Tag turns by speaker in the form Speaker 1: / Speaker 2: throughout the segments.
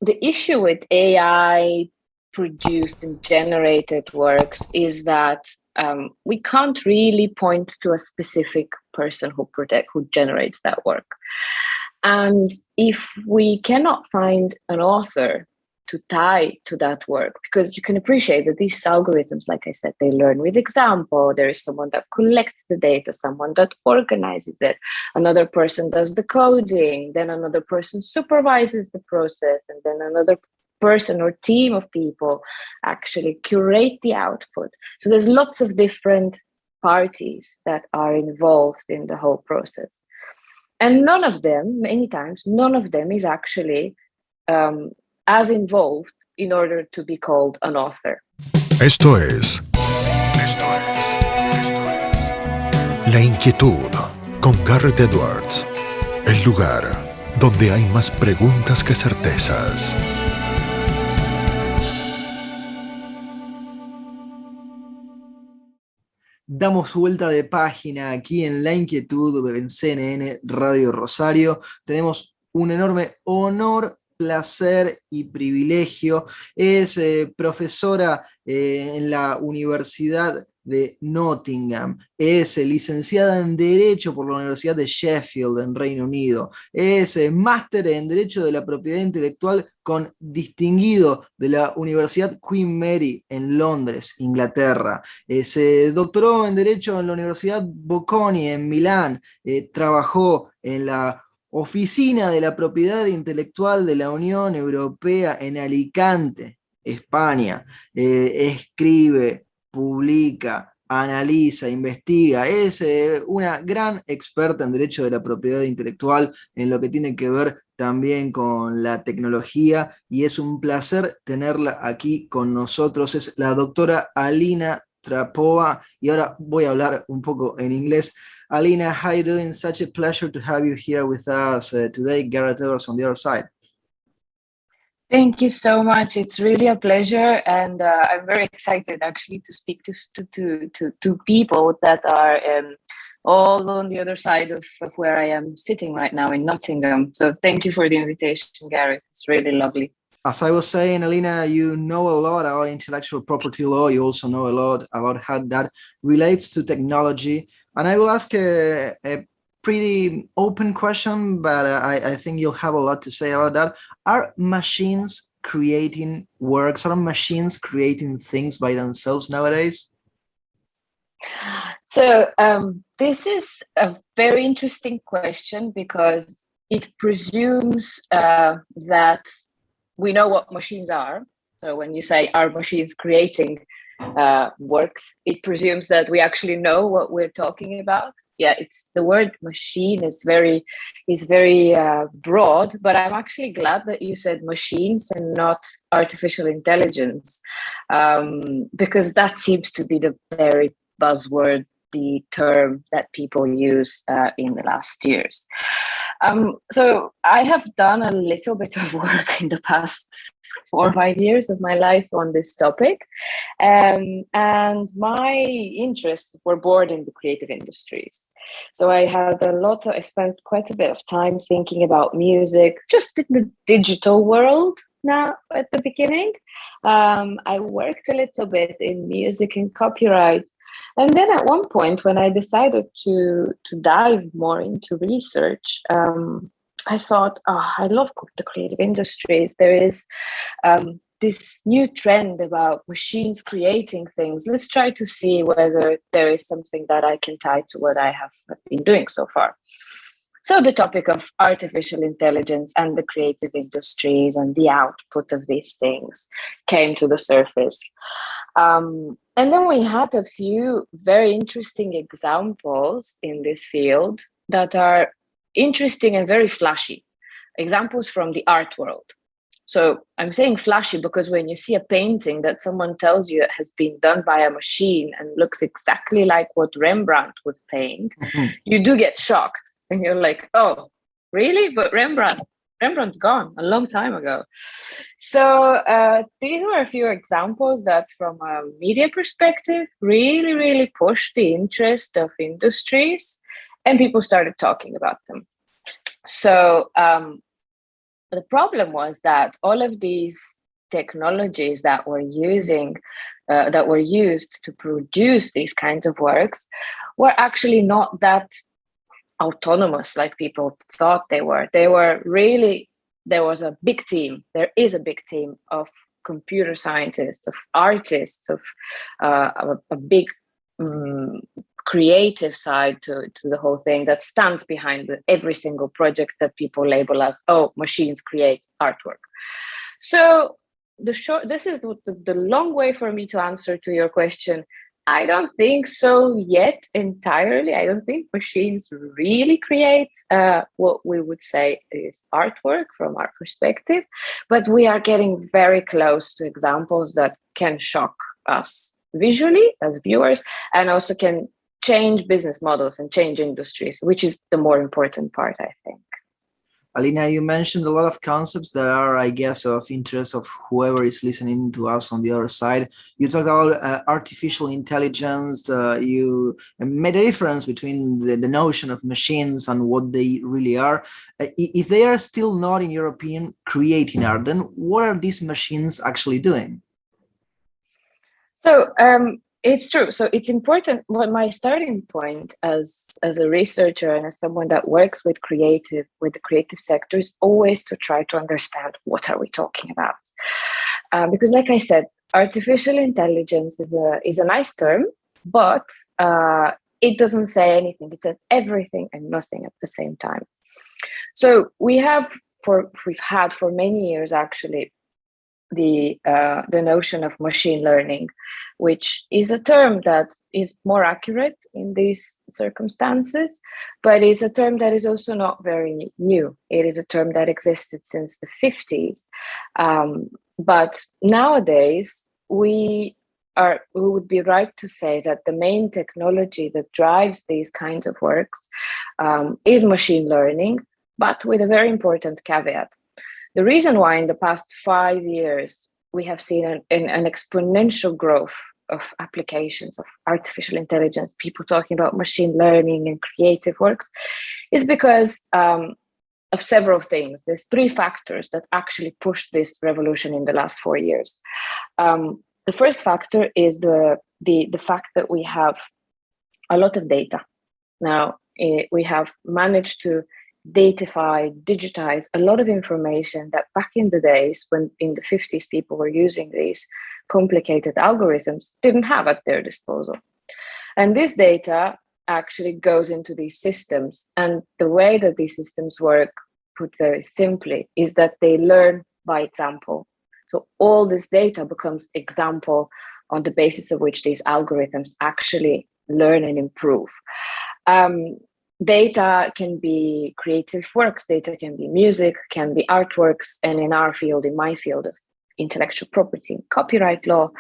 Speaker 1: the issue with AI produced and generated works is that we can't really point to a specific person who generates that work. And if we cannot find an author to tie to that work, because you can appreciate that these algorithms, like I said, they learn with example. There is someone that collects the data, someone that organizes it, another person does the coding, then another person supervises the process, and then another person or team of people actually curate the output. So there's lots of different parties that are involved in the whole process. And none of them, many times, none of them is actually as involved in order to be called an author.
Speaker 2: Esto es La Inquietud con Garret Edwards, el lugar donde hay más preguntas que certezas.
Speaker 3: Damos vuelta de página aquí en La Inquietud en CNN Radio Rosario. Tenemos un enorme honor, placer y privilegio. Es profesora en la Universidad de Nottingham, es licenciada en Derecho por la Universidad de Sheffield en Reino Unido, es máster en Derecho de la Propiedad Intelectual con distinguido de la Universidad Queen Mary en Londres, Inglaterra. Se doctoró en Derecho en la Universidad Bocconi en Milán, trabajó en la Oficina de la Propiedad Intelectual de la Unión Europea en Alicante, España. Escribe, publica, analiza, investiga, es una gran experta en derecho de la propiedad intelectual, en lo que tiene que ver también con la tecnología, y es un placer tenerla aquí con nosotros. Es la doctora ALINA Trapova, y ahora voy a hablar un poco en inglés. Alina, how are you doing? Such a pleasure to have you here with us today. Garret Edwards on the other side.
Speaker 1: Thank you so much. It's really a pleasure, and I'm very excited actually to speak to people that are all on the other side of where I am sitting right now in Nottingham. So thank you for the invitation, Garret. It's really lovely.
Speaker 3: As I was saying, Alina, you know a lot about intellectual property law. You also know a lot about how that relates to technology. And I will ask a pretty open question, but I think you'll have a lot to say about that. Are machines creating works? Are machines creating things by themselves nowadays?
Speaker 1: So this is a very interesting question, because it presumes that we know what machines are. So when you say, are machines creating works, it presumes that we actually know what we're talking about. Yeah, it's the word machine is very broad, but I'm actually glad that you said machines and not artificial intelligence, because that seems to be the very buzzword, the term that people use in the last years. So I have done a little bit of work in the past 4 or 5 years of my life on this topic. And my interests were born in the creative industries. So I spent quite a bit of time thinking about music, just in the digital world now at the beginning. I worked a little bit in music and copyright. And then at one point, when I decided to dive more into research, I thought, I love the creative industries. There is this new trend about machines creating things. Let's try to see whether there is something that I can tie to what I have been doing so far. So the topic of artificial intelligence and the creative industries and the output of these things came to the surface. And then we had a few very interesting examples in this field that are interesting and very flashy. Examples from the art world. So I'm saying flashy because when you see a painting that someone tells you has been done by a machine and looks exactly like what Rembrandt would paint, you do get shocked. And you're like, oh, really? But Rembrandt's gone a long time ago. So these were a few examples that from a media perspective really, really pushed the interest of industries, and people started talking about them. So the problem was that all of these technologies that were used to produce these kinds of works were actually not that autonomous like people thought they were. They were really, there was a big team. There is a big team of computer scientists, of artists, of a big creative side to the whole thing that stands behind every single project that people label as, oh, machines create artwork. So this is the long way for me to answer to your question. I don't think so yet entirely. I don't think machines really create what we would say is artwork from our perspective, but we are getting very close to examples that can shock us visually as viewers, and also can change business models and change industries, which is the more important part, I think.
Speaker 3: Alina, you mentioned a lot of concepts that are, I guess, of interest of whoever is listening to us on the other side. You talked about artificial intelligence. You made a difference between the notion of machines and what they really are. If they are still not, in your opinion, creating art, then what are these machines actually doing?
Speaker 1: So it's true. So it's important. Well, my starting point as a researcher and as someone that works with the creative sector is always to try to understand what are we talking about. Because, like I said, artificial intelligence is a nice term, but it doesn't say anything. It says everything and nothing at the same time. So we've had for many years actually the notion of machine learning, which is a term that is more accurate in these circumstances, but is a term that is also not very new. It is a term that existed since the 50s. But nowadays, we would be right to say that the main technology that drives these kinds of works is machine learning, but with a very important caveat. The reason why in the past 5 years we have seen an exponential growth of applications of artificial intelligence, people talking about machine learning and creative works, is because of several things. There's 3 factors that actually pushed this revolution in the last 4 years. The first factor is the fact that we have a lot of data. Now, we have managed to digitize a lot of information that back in the days, when in the 50s people were using these complicated algorithms, didn't have at their disposal. And this data actually goes into these systems. And the way that these systems work, put very simply, is that they learn by example. So all this data becomes example on the basis of which these algorithms actually learn and improve. Data can be creative works, data can be music, can be artworks, and in our field, in my field of intellectual property and copyright law,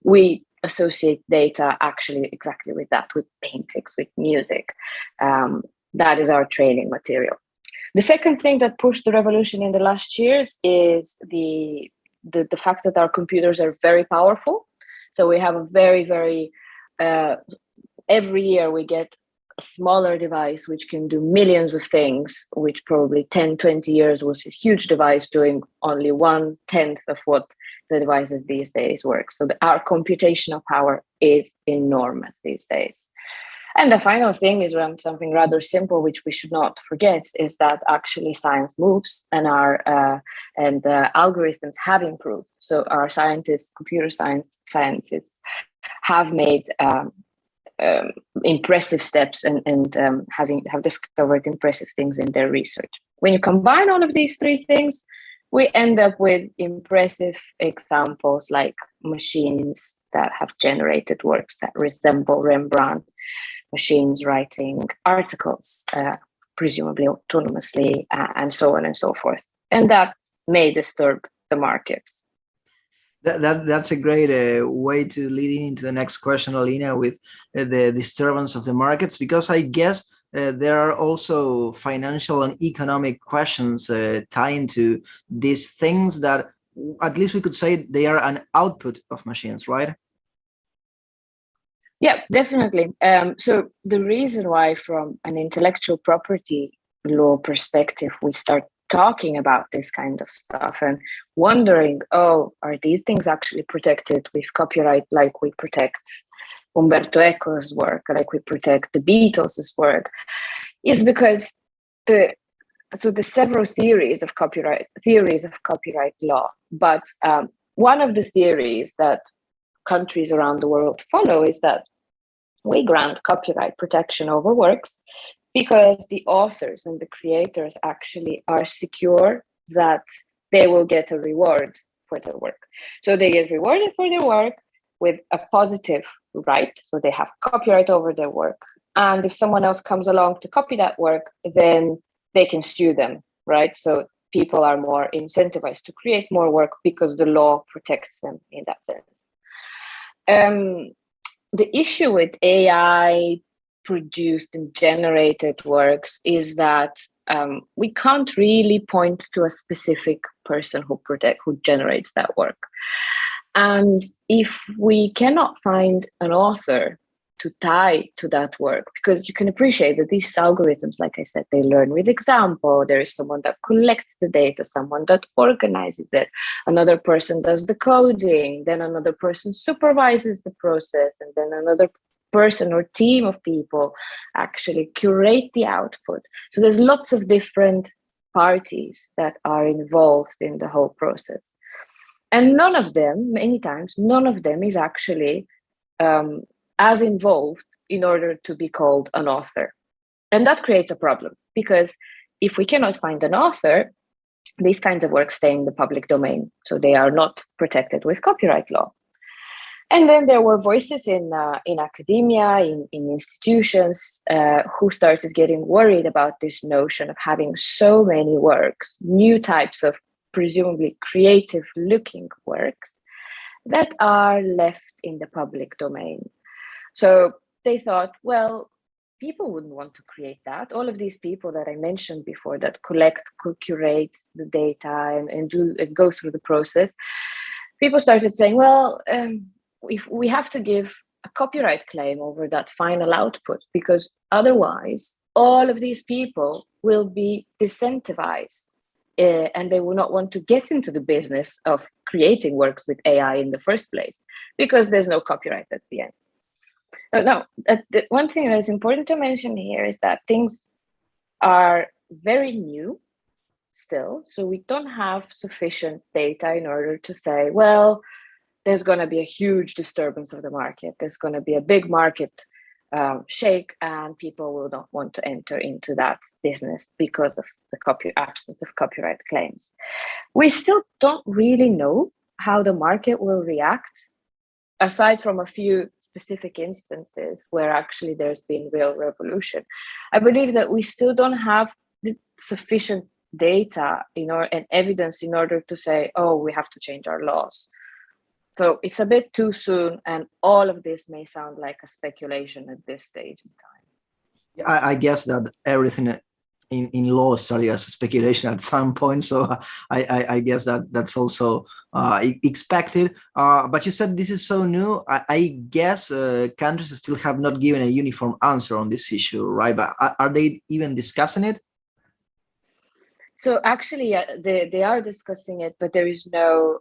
Speaker 1: we associate data actually exactly with that, with paintings, with music. That is our training material. The second thing that pushed the revolution in the last years is the fact that our computers are very powerful. So we have a very, every year we get a smaller device which can do millions of things, which probably 10, 20 years was a huge device doing only 1/10 of what the devices these days work. So our computational power is enormous these days. And the final thing is something rather simple, which we should not forget, is that actually science moves and algorithms have improved. So our scientists, computer scientists, have made impressive steps and have discovered impressive things in their research. When you combine all of these 3 things, we end up with impressive examples like machines that have generated works that resemble Rembrandt, machines writing articles, presumably autonomously, and so on and so forth. And that may disturb the markets.
Speaker 3: That's a great way to lead into the next question, Alina, with the disturbance of the markets, because I guess there are also financial and economic questions tying to these things that at least we could say they are an output of machines, right?
Speaker 1: Yeah, definitely. So the reason why from an intellectual property law perspective, we start talking about this kind of stuff and wondering, oh, are these things actually protected with copyright like we protect Umberto Eco's work, like we protect the Beatles' work, is because the several theories of copyright law, but one of the theories that countries around the world follow is that we grant copyright protection over works because the authors and the creators actually are secure that they will get a reward for their work. So they get rewarded for their work with a positive right, so they have copyright over their work. And if someone else comes along to copy that work, then they can sue them, right? So people are more incentivized to create more work because the law protects them in that sense. The issue with AI produced and generated works is that we can't really point to a specific person who generates that work. And if we cannot find an author to tie to that work, because you can appreciate that these algorithms, like I said, they learn with example. There is someone that collects the data, someone that organizes it, another person does the coding, then another person supervises the process, and then another person or team of people actually curate the output. So there's lots of different parties that are involved in the whole process. And none of them is actually as involved in order to be called an author. And that creates a problem, because if we cannot find an author, these kinds of works stay in the public domain. So they are not protected with copyright law. And then there were voices in academia, in institutions, who started getting worried about this notion of having so many works, new types of presumably creative looking works that are left in the public domain. So they thought, well, people wouldn't want to create that. All of these people that I mentioned before that collect, curate the data and go through the process, people started saying, well, if we have to give a copyright claim over that final output, because otherwise all of these people will be disincentivized and they will not want to get into the business of creating works with AI in the first place, because there's no copyright at the end. Now, the one thing that is important to mention here is that things are very new still, so we don't have sufficient data in order to say, well, there's going to be a huge disturbance of the market. There's going to be a big market shake, and people will not want to enter into that business because of the absence of copyright claims. We still don't really know how the market will react, aside from a few specific instances where actually there's been real revolution. I believe that we still don't have the sufficient data and evidence in order to say, oh, we have to change our laws. So it's a bit too soon, and all of this may sound like a speculation at this stage in time.
Speaker 3: I guess that everything in law started as a speculation at some point, so I guess that's also expected. But you said this is so new. I guess countries still have not given a uniform answer on this issue, right? But are they even discussing it?
Speaker 1: So actually, they are discussing it, but there is no...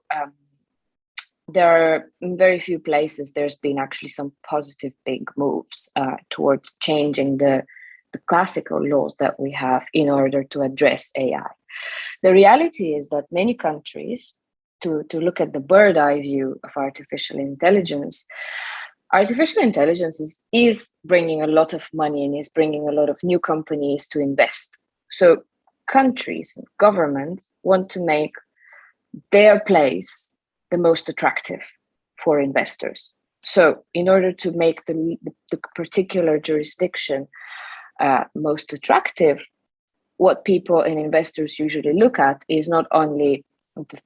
Speaker 1: there are in very few places there's been actually some positive big moves towards changing the classical laws that we have in order to address AI. The reality is that many countries, to look at the bird eye view of artificial intelligence is bringing a lot of money and is bringing a lot of new companies to invest. So countries and governments want to make their place the most attractive for investors. So in order to make the particular jurisdiction most attractive, what people and investors usually look at is not only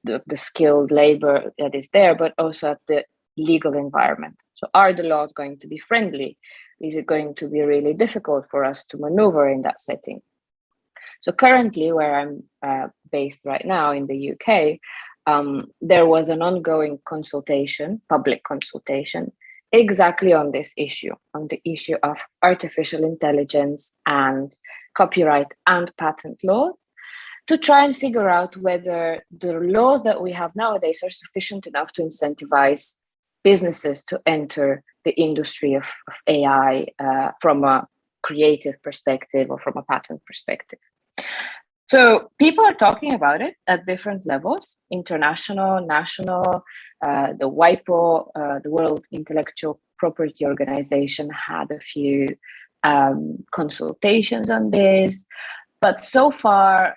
Speaker 1: the skilled labor that is there, but also at the legal environment. So are the laws going to be friendly? Is it going to be really difficult for us to maneuver in that setting? So currently, where I'm based right now in the UK, there was an ongoing public consultation, exactly on this issue, on the issue of artificial intelligence and copyright and patent laws, to try and figure out whether the laws that we have nowadays are sufficient enough to incentivize businesses to enter the industry of AI from a creative perspective or from a patent perspective. So people are talking about it at different levels: international, national. The WIPO, the World Intellectual Property Organization, had a few consultations on this. But so far,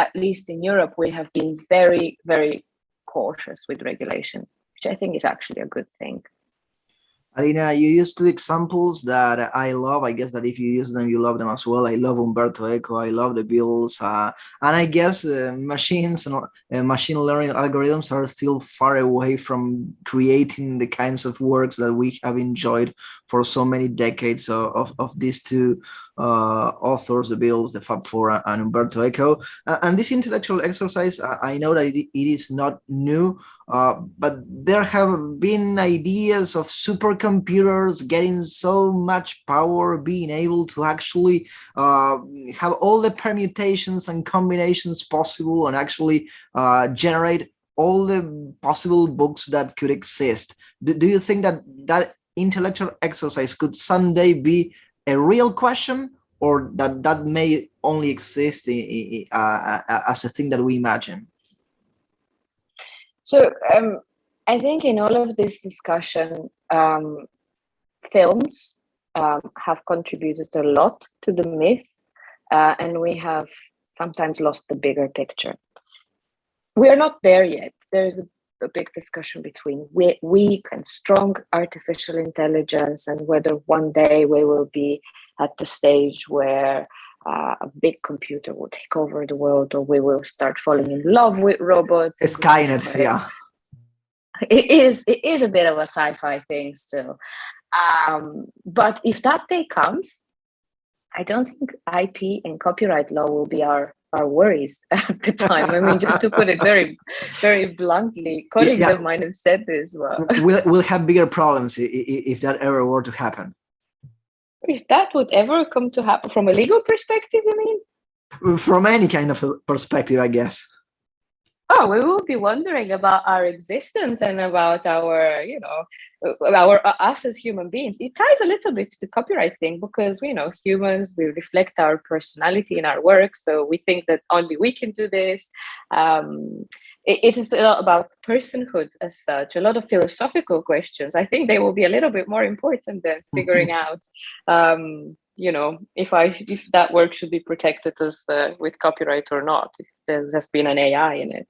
Speaker 1: at least in Europe, we have been very, very cautious with regulation, which I think is actually a good thing.
Speaker 3: Alina, you used two examples that I love. I guess that if you use them, you love them as well. I love Umberto Eco. I love the bills. And I guess machines and machine learning algorithms are still far away from creating the kinds of works that we have enjoyed for so many decades of these two authors, the Bills, the Fab Four, and Umberto Eco. And this intellectual exercise, I know that it is not new, but there have been ideas of supercomputers getting so much power, being able to actually have all the permutations and combinations possible, and actually generate all the possible books that could exist. Do you think that that intellectual exercise could someday be a real question, or that may only exist as a thing that we imagine?
Speaker 1: So I think in all of this discussion, films have contributed a lot to the myth, and we have sometimes lost the bigger picture. We are not there yet. There is a big discussion between weak and strong artificial intelligence, and whether one day we will be at the stage where a big computer will take over the world, or we will start falling in love with robots.
Speaker 3: Skynet, yeah.
Speaker 1: It is a bit of a sci-fi thing still. But if that day comes, I don't think IP and copyright law will be our worries at the time. I mean, just to put it very, very bluntly, colleagues of mine have said this. Well,
Speaker 3: we'll have bigger problems if that ever were to happen.
Speaker 1: If that would ever come to happen, from a legal perspective, you mean?
Speaker 3: From any kind of a perspective, I guess.
Speaker 1: Oh, we will be wondering about our existence and about our, us as human beings. It ties a little bit to the copyright thing, because, humans, we reflect our personality in our work. So we think that only we can do this. It is a lot about personhood as such, a lot of philosophical questions. I think they will be a little bit more important than figuring out, if that work should be protected as with copyright or not, if there has been an AI in it.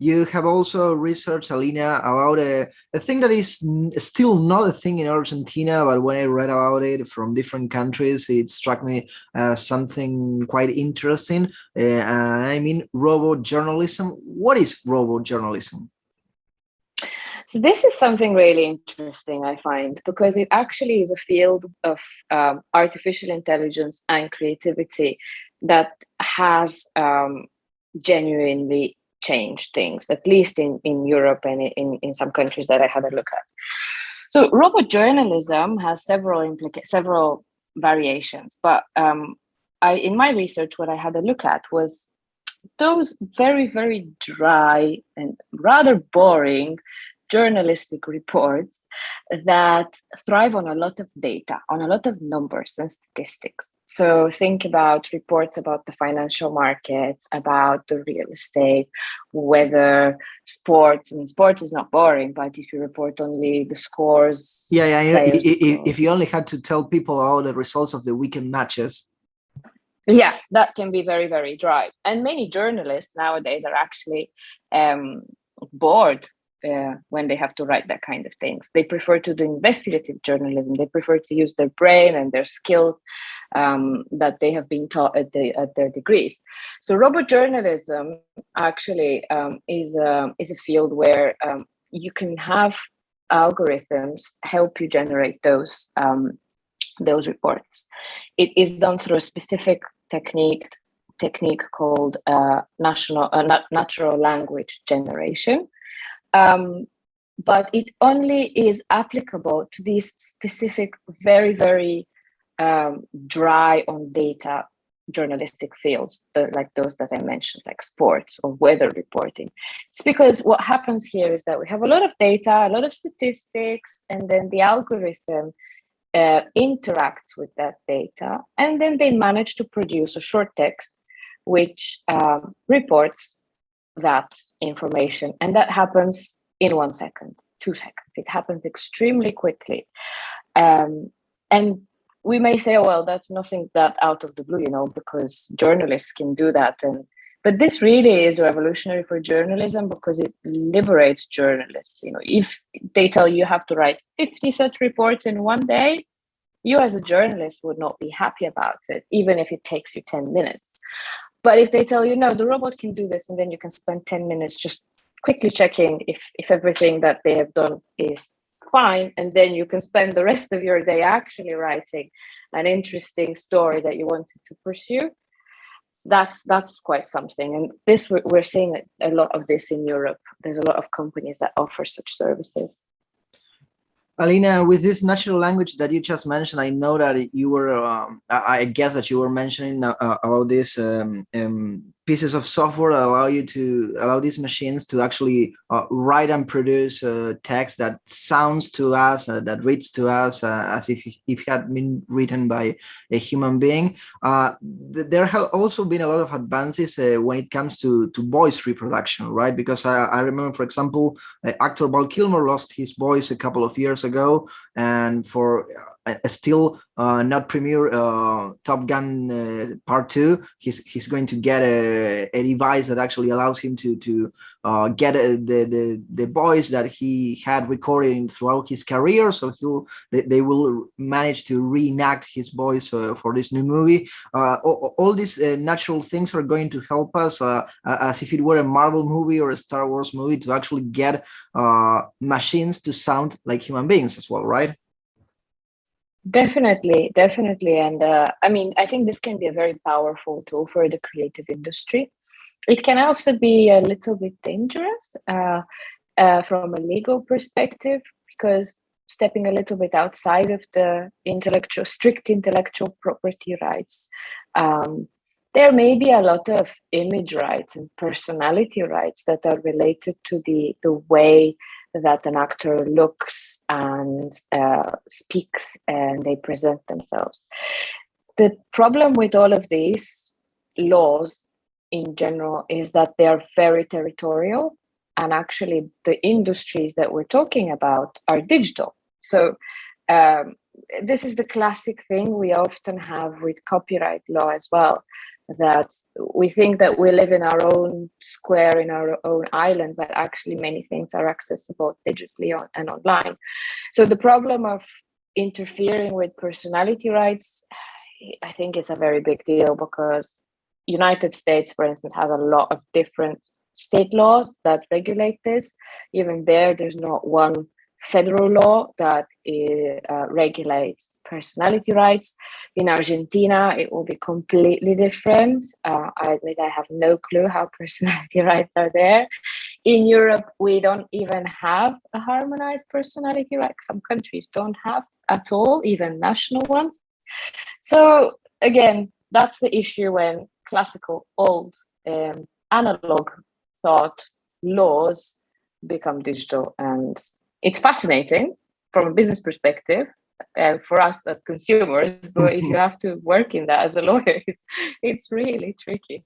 Speaker 3: You have also researched, Alina, about a thing that is still not a thing in Argentina, but when I read about it from different countries, it struck me as something quite interesting. I mean, robo-journalism. What is robo-journalism?
Speaker 1: So this is something really interesting, I find, because it actually is a field of artificial intelligence and creativity that has genuinely change things, at least in Europe and in some countries that I had a look at. So robot journalism has several variations, but in my research, what I had a look at was those very, very dry and rather boring journalistic reports that thrive on a lot of data, on a lot of numbers and statistics. So think about reports about the financial markets, about the real estate, weather, sports. I mean, sports is not boring, but if you report only the scores...
Speaker 3: If you only had to tell people all the results of the weekend matches...
Speaker 1: Yeah, that can be very, very dry. And many journalists nowadays are actually bored when they have to write that kind of things. They prefer to do investigative journalism. They prefer to use their brain and their skills that they have been taught at their degrees. So robot journalism actually is a field where you can have algorithms help you generate those reports. It is done through a specific technique called natural language generation. But it only is applicable to these specific, very, very dry on data journalistic fields, like those that I mentioned, like sports or weather reporting. It's because what happens here is that we have a lot of data, a lot of statistics, and then the algorithm interacts with that data, and then they manage to produce a short text which reports that information, and that happens in 1 second, 2 seconds. It happens extremely quickly, and we may say, oh, well, that's nothing that out of the blue, because journalists can do that. But this really is revolutionary for journalism because it liberates journalists. If they tell you have to write 50 such reports in one day, you as a journalist would not be happy about it, even if it takes you 10 minutes. But if they tell you, no, the robot can do this, and then you can spend 10 minutes just quickly checking if everything that they have done is fine, and then you can spend the rest of your day actually writing an interesting story that you wanted to pursue, that's quite something. And this, we're seeing a lot of this in Europe. There's a lot of companies that offer such services.
Speaker 3: Alina, with this natural language that you just mentioned, I know that you were, I guess that you were mentioning about this pieces of software that allow these machines to actually write and produce text that sounds to us, that reads to us as if it had been written by a human being. There have also been a lot of advances when it comes to voice reproduction, right? Because I remember, for example, actor Val Kilmer lost his voice a couple of years ago, and for still not premiere Top Gun Part 2, he's going to get a device that actually allows him to get the voice that he had recorded throughout his career. So they will manage to reenact his voice for this new movie. All these natural things are going to help us, as if it were a Marvel movie or a Star Wars movie, to actually get machines to sound like human beings as well, right?
Speaker 1: Definitely. And I think this can be a very powerful tool for the creative industry. It can also be a little bit dangerous from a legal perspective, because stepping a little bit outside of the strict intellectual property rights, there may be a lot of image rights and personality rights that are related to the way that an actor looks and speaks and they present themselves. The problem with all of these laws in general is that they are very territorial, and actually the industries that we're talking about are digital. So this is the classic thing we often have with copyright law as well, that we think that we live in our own square, in our own island, but actually many things are accessible digitally and online. So the problem of interfering with personality rights, I think it's a very big deal, because United States, for instance, has a lot of different state laws that regulate this. Even there's not one federal law that regulates personality rights. In Argentina, it will be completely different. I admit I have no clue how personality rights are there. In Europe, we don't even have a harmonized personality right. Some countries don't have at all, even national ones. So again, that's the issue when classical, old, analog thought laws become digital. And it's fascinating from a business perspective for us as consumers, but if you have to work in that as a lawyer, it's really tricky.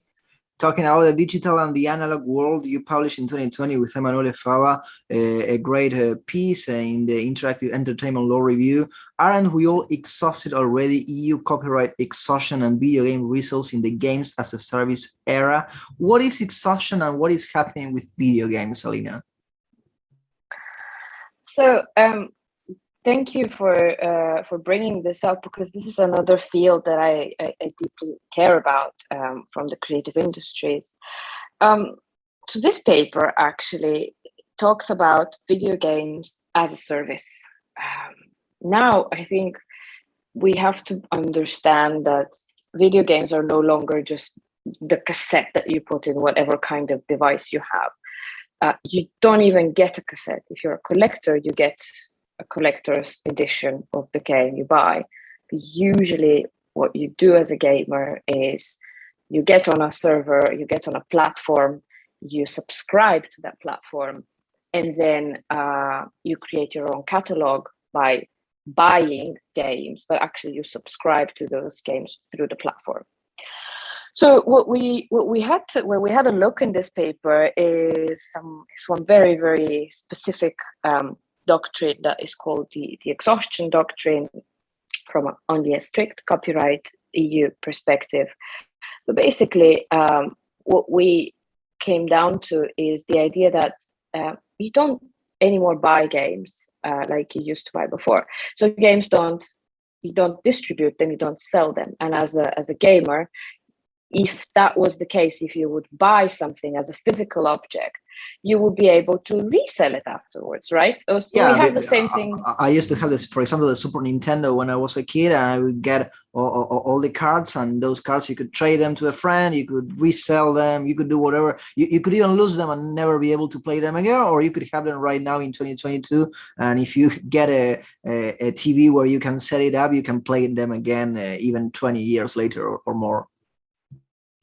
Speaker 3: Talking about the digital and the analog world, you published in 2020 with Emanuele Fava a great piece in the Interactive Entertainment Law Review. Aren't we all exhausted already? EU copyright exhaustion and video game results in the games as a service era. What is exhaustion and what is happening with video games, Alina?
Speaker 1: So thank you for bringing this up, because this is another field that I deeply care about from the creative industries. So this paper actually talks about video games as a service. Now, I think we have to understand that video games are no longer just the cassette that you put in whatever kind of device you have. You don't even get a cassette. If you're a collector, you get a collector's edition of the game you buy. Usually what you do as a gamer is you get on a server, you get on a platform, you subscribe to that platform, and then you create your own catalog by buying games, but actually you subscribe to those games through the platform. So what we had to, when we had a look in this paper is one very, very specific doctrine that is called the exhaustion doctrine from only a strict copyright EU perspective. But basically, what we came down to is the idea that you don't anymore buy games like you used to buy before. So games you don't distribute them, you don't sell them. And as a gamer, if that was the case, if you would buy something as a physical object, you would be able to resell it afterwards, right? So
Speaker 3: yeah,
Speaker 1: we have the same thing.
Speaker 3: I used to have this, for example, the Super Nintendo when I was a kid, and I would get all the cards, and those cards you could trade them to a friend, you could resell them, you could do whatever. You could even lose them and never be able to play them again, or you could have them right now in 2022. And if you get a TV where you can set it up, you can play them again even 20 years later or more.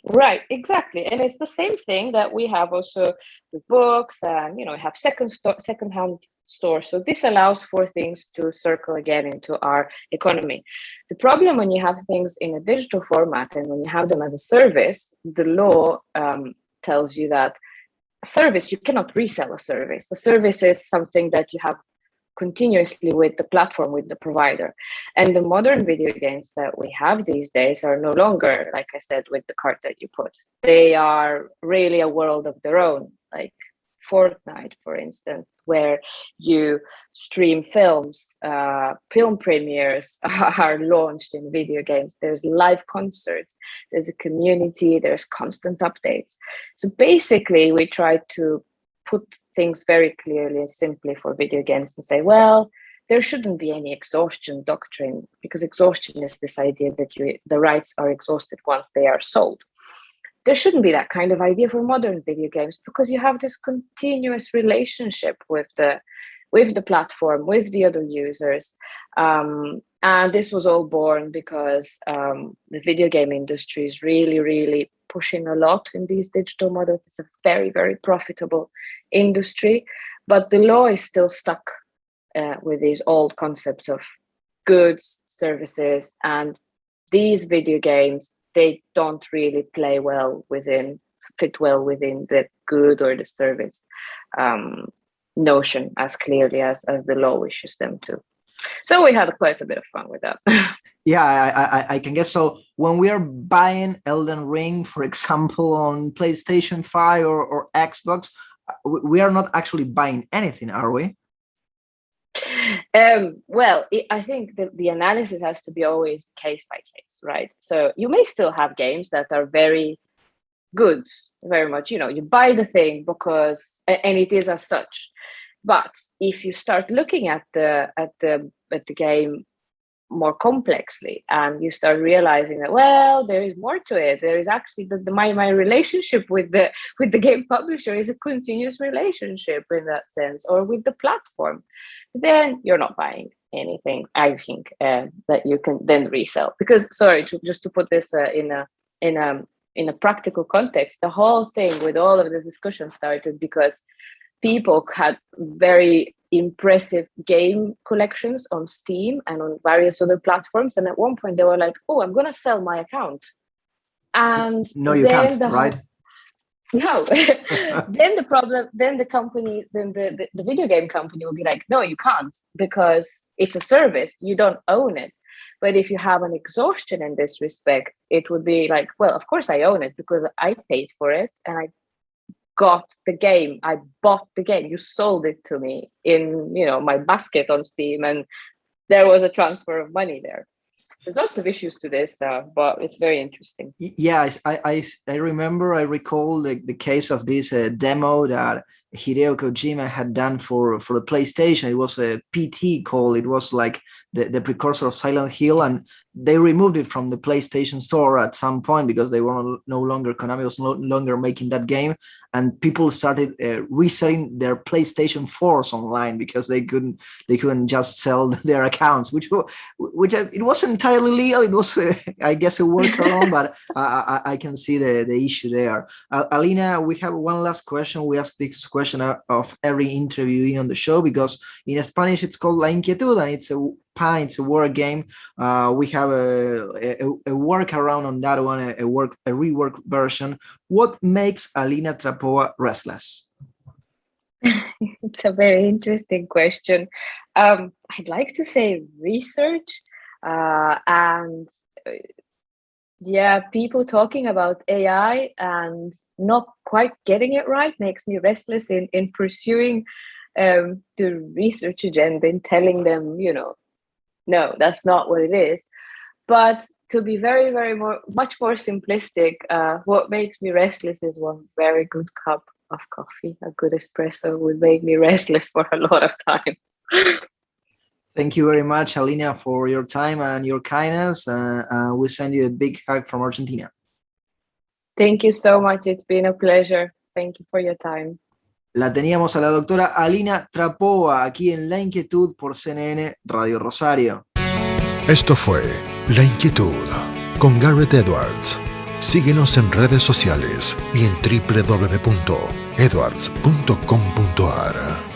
Speaker 1: Right, exactly. And it's the same thing that we have also with books, and have second-hand stores. So this allows for things to circle again into our economy. The problem when you have things in a digital format and when you have them as a service, the law tells you that a service, you cannot resell a service. A service is something that you have continuously with the platform, with the provider. And the modern video games that we have these days are no longer, like I said, with the card that you put. They are really a world of their own, like Fortnite, for instance, where you stream films, film premieres are launched in video games. There's live concerts, there's a community, there's constant updates. So basically, we try to put things very clearly and simply for video games and say, well, there shouldn't be any exhaustion doctrine, because exhaustion is this idea that the rights are exhausted once they are sold. There shouldn't be that kind of idea for modern video games, because you have this continuous relationship with the platform, with the other users. And this was all born because the video game industry is really, really pushing a lot in these digital models. It's a very, very profitable industry, but the law is still stuck with these old concepts of goods, services, and these video games, they don't really fit well within the good or the service notion as clearly as the law wishes them to. So we had quite a bit of fun with that.
Speaker 3: Yeah, I can guess. So when we are buying Elden Ring, for example, on PlayStation 5 or Xbox, we are not actually buying anything, are we?
Speaker 1: Well, I think the analysis has to be always case by case, right? So you may still have games that are very good, very much, you buy the thing because, and it is as such. But if you start looking at the game more complexly, and you start realizing that, well, there is more to it. There is actually my relationship with the game publisher is a continuous relationship in that sense, or with the platform. Then you're not buying anything, I think, that you can then resell. Because, sorry, just to put this in a practical context, the whole thing with all of the discussion started because people had very impressive game collections on Steam and on various other platforms. And at one point they were like, oh, I'm going to sell my account. And
Speaker 3: no, you can't, right?
Speaker 1: No. Then the video game company will be like, no, you can't, because it's a service. You don't own it. But if you have an exhaustion in this respect, it would be like, well, of course I own it because I paid for it and I got the game. I bought the game. You sold it to me in, my basket on Steam, and there was a transfer of money there. There's lots of issues to this, but it's very interesting.
Speaker 3: Yeah, I recall the case of this demo that Hideo Kojima had done for the PlayStation. It was a PT call. It was like the precursor of Silent Hill, and they removed it from the PlayStation Store at some point because they were no longer, Konami was no longer making that game, and people started reselling their PlayStation 4s online because they couldn't just sell their accounts, which it wasn't entirely legal. It was, I guess, a workaround, but I can see the issue there. Alina, we have one last question. We ask this question of every interviewee on the show because in Spanish it's called La Inquietud, and it's a word game. We have a workaround on that one, a rework version. What makes Alina Trapova restless?
Speaker 1: It's a very interesting question. I'd like to say research, and people talking about AI and not quite getting it right makes me restless in pursuing the research agenda and telling them, no, that's not what it is. But to be very, very much more simplistic, what makes me restless is one very good cup of coffee. A good espresso would make me restless for a lot of time.
Speaker 3: Thank you very much, Alina, for your time and your kindness. We send you a big hug from Argentina.
Speaker 1: Thank you so much. It's been a pleasure. Thank you for your time.
Speaker 3: La teníamos a la doctora Alina Trapova aquí en La Inquietud por CNN Radio Rosario.
Speaker 2: Esto fue La Inquietud con Garret Edwards. Síguenos en redes sociales y en www.edwards.com.ar.